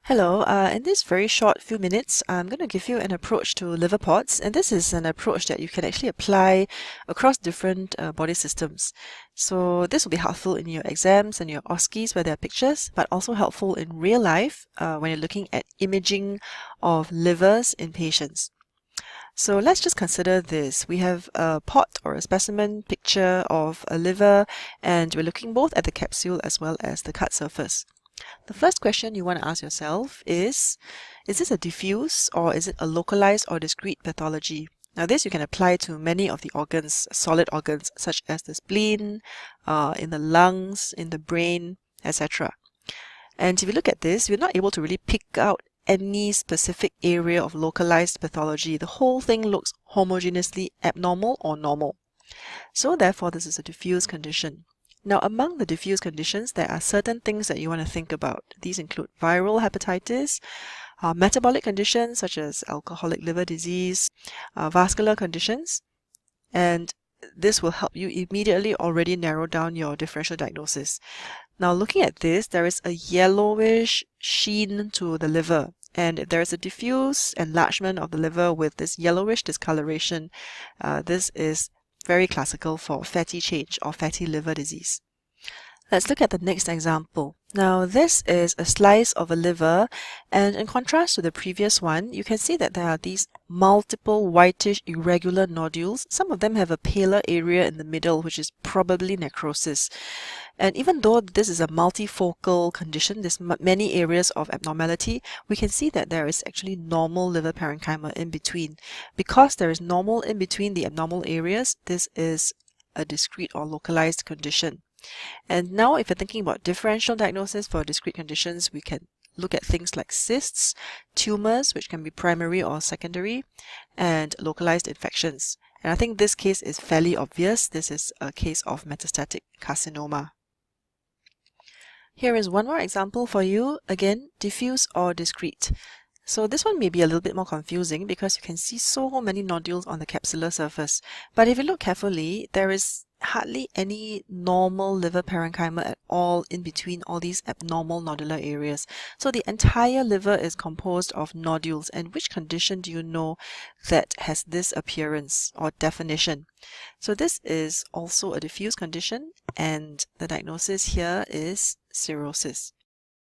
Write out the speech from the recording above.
Hello, in this very short few minutes, I'm going to give you an approach to liver pods, and this is an approach that you can actually apply across different body systems. So this will be helpful in your exams and your OSCEs where there are pictures, but also helpful in real life when you're looking at imaging of livers in patients. So let's just consider this. We have a pot or a specimen picture of a liver, and we're looking both at the capsule as well as the cut surface. The first question you want to ask yourself is this a diffuse or is it a localized or discrete pathology? Now this you can apply to many of the organs, solid organs, such as the spleen, in the lungs, in the brain, etc. And if you look at this, we're not able to really pick out any specific area of localized pathology. The whole thing looks homogeneously abnormal or normal. So therefore, this is a diffuse condition. Now, among the diffuse conditions, there are certain things that you want to think about. These include viral hepatitis, metabolic conditions such as alcoholic liver disease, vascular conditions, and this will help you immediately already narrow down your differential diagnosis. Now, looking at this, there is a yellowish sheen to the liver, and if there is a diffuse enlargement of the liver with this yellowish discoloration, this is very classical for fatty change or fatty liver disease. Let's look at the next example. Now this is a slice of a liver, and in contrast to the previous one, you can see that there are these multiple whitish irregular nodules. Some of them have a paler area in the middle, which is probably necrosis. And even though this is a multifocal condition, there's many areas of abnormality, we can see that there is actually normal liver parenchyma in between. Because there is normal in between the abnormal areas, this is a discrete or localized condition. And now if you're thinking about differential diagnosis for discrete conditions, we can look at things like cysts, tumors, which can be primary or secondary, and localized infections. And I think this case is fairly obvious. This is a case of metastatic carcinoma. Here is one more example for you. Again, diffuse or discrete. So this one may be a little bit more confusing because you can see so many nodules on the capsular surface. But if you look carefully, there is hardly any normal liver parenchyma at all in between all these abnormal nodular areas. So the entire liver is composed of nodules. And which condition do you know that has this appearance or definition? So this is also a diffuse condition, and the diagnosis here is cirrhosis.